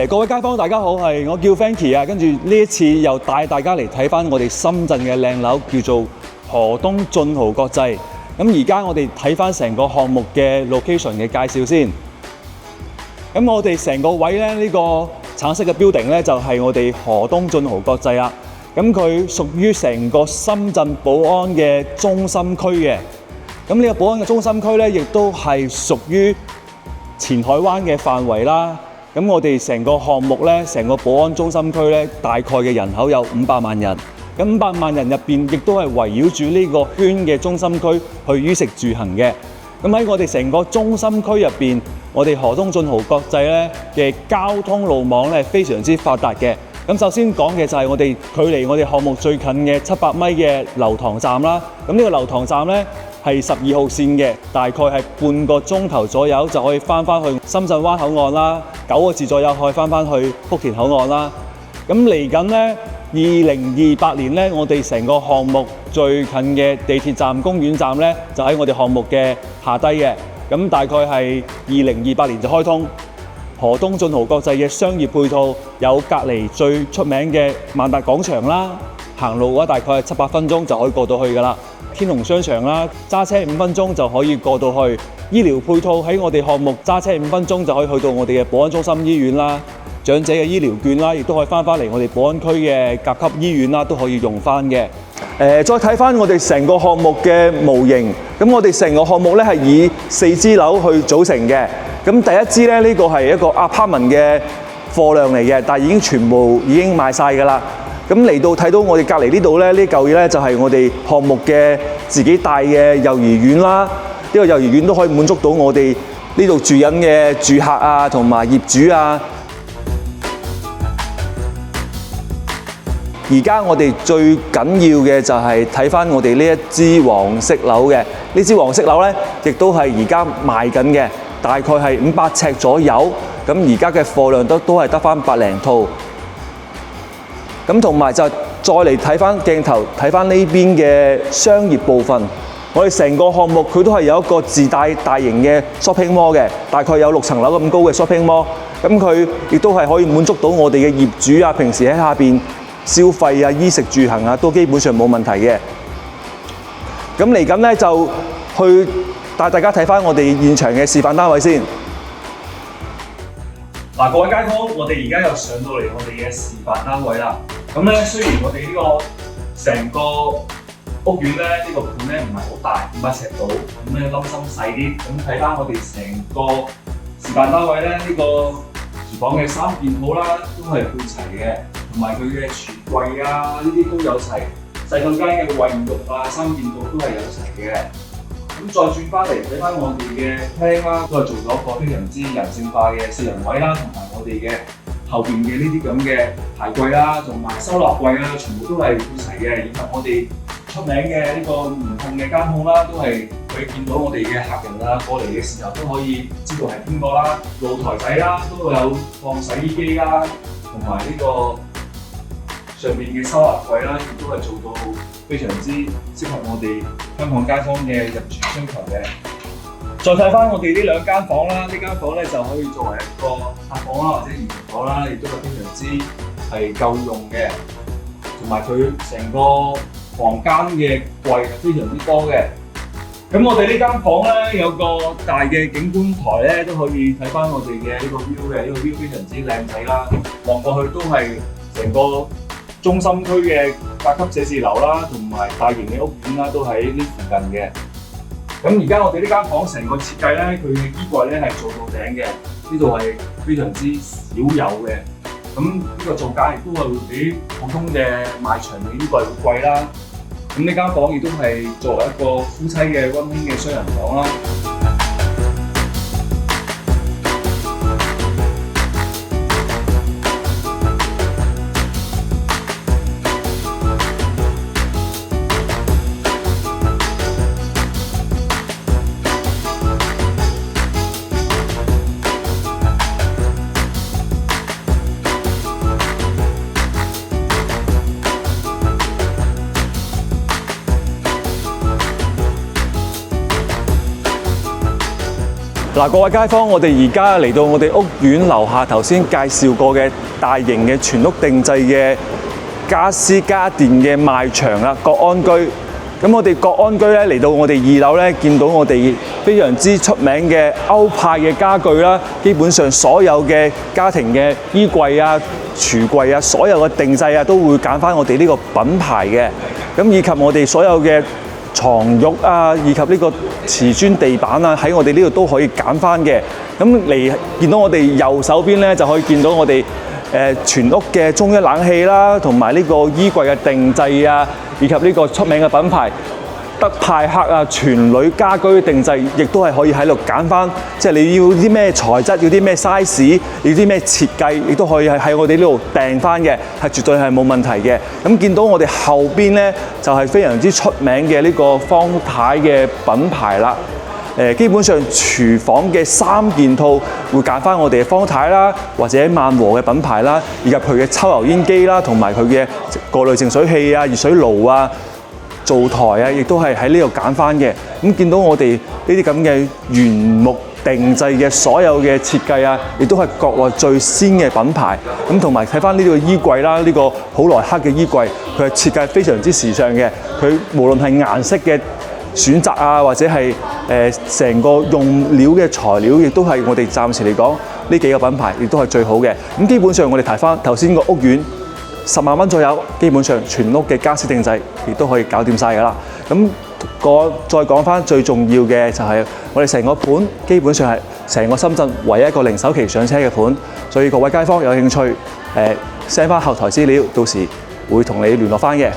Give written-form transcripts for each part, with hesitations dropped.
各位街坊大家好，我叫 Frankie 啊，跟住呢一次又帶大家嚟睇翻我哋深圳嘅靚樓，叫做河東俊豪國際。咁而家我哋睇翻成個項目嘅 location 嘅介紹先。咁我哋成個位咧，呢個橙色嘅 building 咧就係我哋河東俊豪國際啦。咁佢屬於成個深圳寶安嘅中心區嘅。咁呢個寶安嘅中心區咧，亦都係屬於前海灣嘅範圍啦。咁我哋成個項目咧，成個寶安中心區咧，大概嘅人口有500萬人。咁500萬人入邊，亦都係圍繞住呢個圈嘅中心區去衣食住行嘅。咁喺我哋成個中心區入邊，我哋河東俊豪國際咧嘅交通路網咧非常之發達嘅。咁首先講嘅就係我哋距離我哋項目最近嘅700米嘅流塘站啦。咁呢個流塘站咧係12號線嘅，大概係半個鐘頭左右就可以翻去深圳灣口岸啦，9個字左右可以翻去福田口岸啦。咁嚟緊咧，2028年咧，我哋成個項目最近嘅地鐵站、公園站咧，就喺我哋項目嘅下低嘅。咁大概係2028年就開通。河東俊豪國際嘅商業配套有隔離最出名嘅萬達廣場啦，行路嘅話大概係7-8分鐘就可以過到去㗎啦。天龍商場啦，揸車5分鐘就可以過到去。醫療配套喺我哋項目揸車5分鐘就可以去到我哋嘅寶安中心醫院啦。長者嘅醫療券啦，亦都可以翻嚟我哋寶安區嘅甲級醫院啦，都可以用翻嘅。再睇翻我哋成個項目嘅模型，咁我哋成個項目咧係以4支樓去組成嘅。咁第一支咧，呢個係一個 apartment 嘅貨量嚟嘅，但係全部已經賣晒㗎啦。咁嚟到睇到我哋隔離呢度咧，呢嚿嘢咧就係我哋項目嘅自己帶嘅幼兒園啦。呢個幼兒園都可以滿足到我哋呢度住緊嘅住客啊，同埋業主啊。而家我哋最緊要嘅就係睇翻我哋呢一支黃色樓嘅，呢支黃色樓咧，亦都係而家賣緊嘅，大概係500尺左右。咁而家嘅貨量都係得翻100零套。咁同埋就再嚟睇翻鏡頭，睇翻呢邊嘅商業部分。我哋成個項目佢都係有一個自帶大型嘅 shopping mall 嘅，大概有6層樓咁高嘅 shopping mall。咁佢亦都係可以滿足到我哋嘅業主啊，平時喺下邊消費啊、衣食住行啊，都基本上冇問題嘅。咁嚟緊咧就去帶大家睇翻我哋現場嘅示範單位先。嗱，各位街坊，我哋而家又上到嚟我哋嘅示範單位啦。咁咧，雖然我哋呢個成個屋苑咧，呢個盤咧唔係好大，500尺度，咁咧冧心細啲。咁睇翻我哋成個示範單位咧，呢個廚房嘅3件套啦，都係配齊嘅，同埋佢嘅櫥櫃啊，呢啲都有齊。洗手間嘅衛浴啊，3件套都係有齊嘅。咁再轉翻嚟睇翻我哋嘅廳啦，都係做咗一個非常之人性化嘅4人位啦，同埋我哋嘅後邊嘅呢啲咁嘅鞋櫃啦，同埋收納櫃啦，全部都係配齊嘅，以及我哋出名嘅呢個門控嘅監控啦，都係可以見到我哋嘅客人啊過嚟嘅時候都可以知道係邊個啦。露台仔啦，都有放洗衣機啦，同埋呢個上面嘅收納櫃啦，亦都係做到非常之適合我哋香港街坊嘅入住需求嘅。再睇翻我哋呢2間房啦，呢間房咧就可以作為一個客房啦，或者兒童房啦，亦都係非常之係夠用嘅。同埋佢成個房間嘅櫃係非常之多嘅。咁我哋呢間房咧有個大嘅景觀台咧，都可以睇翻我哋嘅呢個 view 嘅，呢個 view 非常之靚仔啦。望過去都係成個中心區嘅甲級寫字樓啦，同埋大型嘅屋苑啦，都喺呢附近嘅。咁而家我哋呢間房成個設計咧，佢嘅衣櫃咧係做到頂嘅，呢度係非常之少有嘅。咁呢個造價亦都係會比普通嘅賣場嘅衣櫃會貴啦。咁呢間房亦都係作為一個夫妻嘅溫馨嘅雙人房啦。嗱，各位街坊，我哋而家嚟到我哋屋苑樓下頭先介紹過嘅大型嘅全屋定製嘅家私家電嘅賣場啦，國安居。咁我哋國安居咧嚟到我哋2樓咧，見到我哋非常之出名嘅歐派嘅家具啦，基本上所有嘅家庭嘅衣櫃啊、櫥櫃啊，所有嘅定製啊，都會揀翻我哋呢個品牌嘅。咁以及我哋所有嘅床褥啊，以及呢個瓷磚地板啊，喺我哋呢度都可以揀翻嘅。咁嚟見到我哋右手邊咧，就可以見到我哋全屋嘅中央冷氣啦，同埋呢個衣櫃嘅定製啊，以及呢個出名嘅品牌德派克啊，全鋁家居定製，亦都係可以喺度揀翻，即係你要啲咩材質，要啲咩 size， 要啲咩設計，亦都可以喺我哋呢度訂翻嘅，係絕對係冇問題嘅。咁見到我哋後邊咧，就係非常之出名嘅呢個方太嘅品牌啦。基本上廚房嘅3件套會揀翻我哋嘅方太啦，或者萬和嘅品牌啦，以及佢嘅抽油煙機啦，同埋佢嘅過濾淨水器啊、熱水爐啊、灶台啊，亦都係喺呢度揀翻嘅。咁見到我哋呢啲咁嘅原木定製嘅所有嘅設計啊，亦都係國內最先嘅品牌。咁同埋睇翻呢個衣櫃啦，呢個普萊克嘅衣櫃，佢嘅設計非常之時尚嘅。佢無論係顏色嘅選擇啊，或者係成個用料嘅材料，亦都係我哋暫時嚟講呢幾個品牌，亦都係最好嘅。咁基本上我哋睇翻頭先個屋苑10萬蚊左右，基本上全屋嘅家私定製亦都可以搞掂晒㗎啦。咁再講翻最重要嘅就係我哋成個盤基本上係成個深圳唯一一個零首期上車嘅盤，所以各位街坊有興趣send 翻後台資料，到時會同你聯絡翻嘅。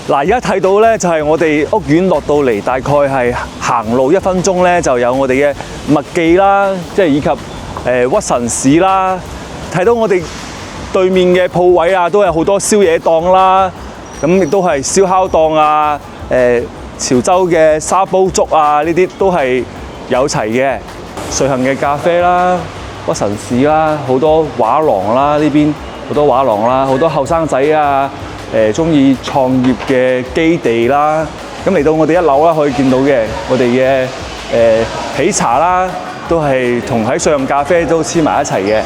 嗱，而家睇到咧就係我哋屋苑落到嚟，大概係行路1分鐘咧，就有我哋嘅麥記啦，即係以及屈臣氏啦。睇到我哋對面嘅鋪位啊，都有好多宵夜檔啦，咁亦都係燒烤檔啊，潮州嘅沙煲粥啊，呢啲都係有齊嘅。瑞幸嘅咖啡啦，屈臣氏啦，好多畫廊啦，呢邊好多畫廊啦，好多後生仔啊。中意創業嘅基地啦，咁嚟到我哋1樓啦，可以見到嘅我哋嘅喜茶啦，都係同喺瑞幸咖啡都黐埋一齊嘅。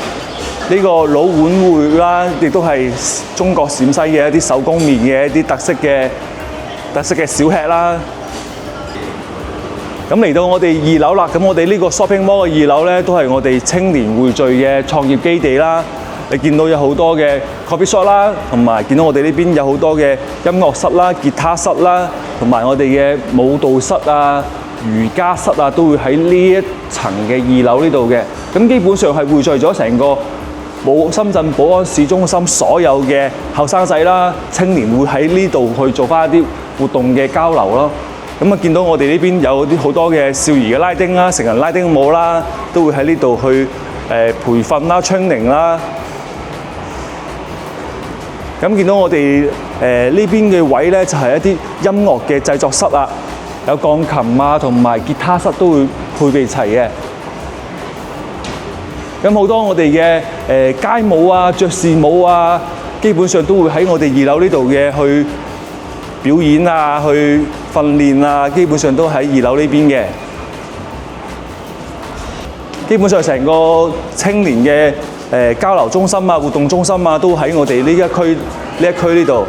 呢個老碗燴啦，亦都係中國陝西嘅一啲手工麵嘅一啲特色嘅小吃啦。咁嚟到我哋2樓啦，咁我哋呢個 shopping mall 嘅2樓咧，都係我哋青年匯聚嘅創業基地啦。你見到有好多嘅 coffee shop 啦，同埋見到我哋呢邊有好多嘅音樂室啦、吉他室啦，同埋我哋嘅舞蹈室啊、瑜伽室啊，都會喺呢一層嘅2樓呢度嘅。咁基本上係匯聚咗成個深圳寶安市中心所有嘅後生仔啦、青年會喺呢度去做翻一啲活動嘅交流咯。咁啊，見到我哋呢邊有啲好多嘅少兒嘅拉丁啦、成人拉丁舞啦，都會喺呢度去培訓啦、training 啦。咁見到我哋呢邊嘅位咧，就係一啲音樂嘅製作室啊，有鋼琴啊，同埋吉他室都會配備齊嘅。咁好多我哋嘅街舞啊、爵士舞啊，基本上都會喺我哋2樓呢度嘅去表演啊、去訓練啊，基本上都喺2樓呢邊嘅。基本上成個青年嘅交流中心啊、活動中心啊，都喺我哋呢一區呢度。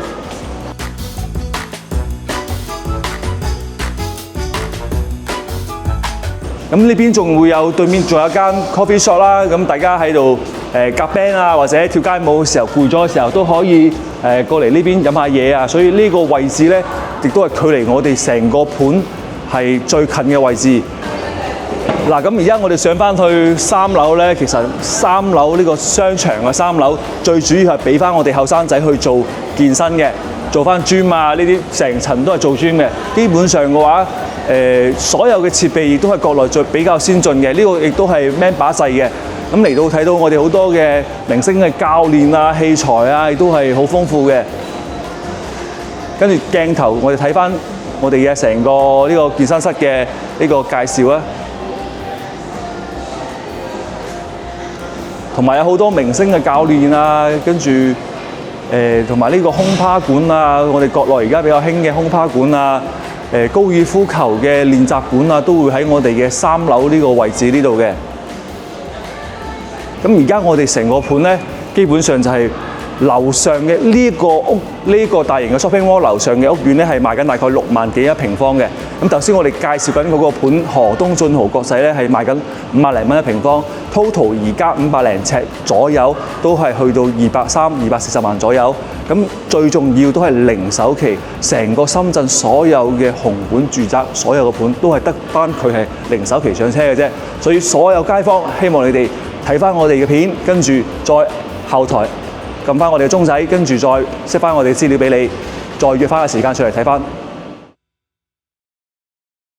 咁呢邊仲會有對面仲有間 coffee shop 啦，咁大家喺度夾 band 啊，或者跳街舞嘅時候攰咗嘅時候，都可以過嚟呢邊飲下嘢啊。所以呢個位置咧，亦都係距離我哋成個盤係最近嘅位置。嗱，咁而家我哋上翻去3樓咧，其實3樓呢個商場嘅3樓最主要係俾翻我哋後生仔去做健身嘅，做翻 gym 啊，呢啲成層都係做 gym 嘅。基本上嘅話，所有嘅設備亦都係國內最比較先進嘅，呢個亦都係 man 把製嘅。咁嚟到睇到我哋好多嘅明星嘅教練啊、器材啊，亦都係好豐富嘅。跟住鏡頭，我哋睇翻我哋嘅成個呢個健身室嘅呢個介紹啊。同埋有好多明星嘅教練啊，跟住同埋呢個轟趴館啊，我哋國內而家比較興嘅轟趴館啊，高爾夫球嘅練習館啊，都會喺我哋嘅3樓呢個位置呢度嘅。咁而家我哋成個盤咧，基本上就係樓上嘅呢個屋，呢個大型嘅 shopping mall 樓上嘅屋苑咧，係賣緊大概6萬幾一平方嘅。咁頭先我哋介紹緊嗰個盤河東俊豪國際咧，係賣緊5萬零蚊一平方 ，total 而家500零尺左右，都係去到230、240萬左右。咁最重要都係零首期，成個深圳所有嘅紅本住宅，所有嘅盤都係得翻佢係零首期上車嘅啫。所以所有街坊希望你哋睇翻我哋嘅片，跟住再後台撳翻我哋嘅鐘仔，跟住再識翻我哋嘅資料俾你，再約翻個時間出嚟睇翻。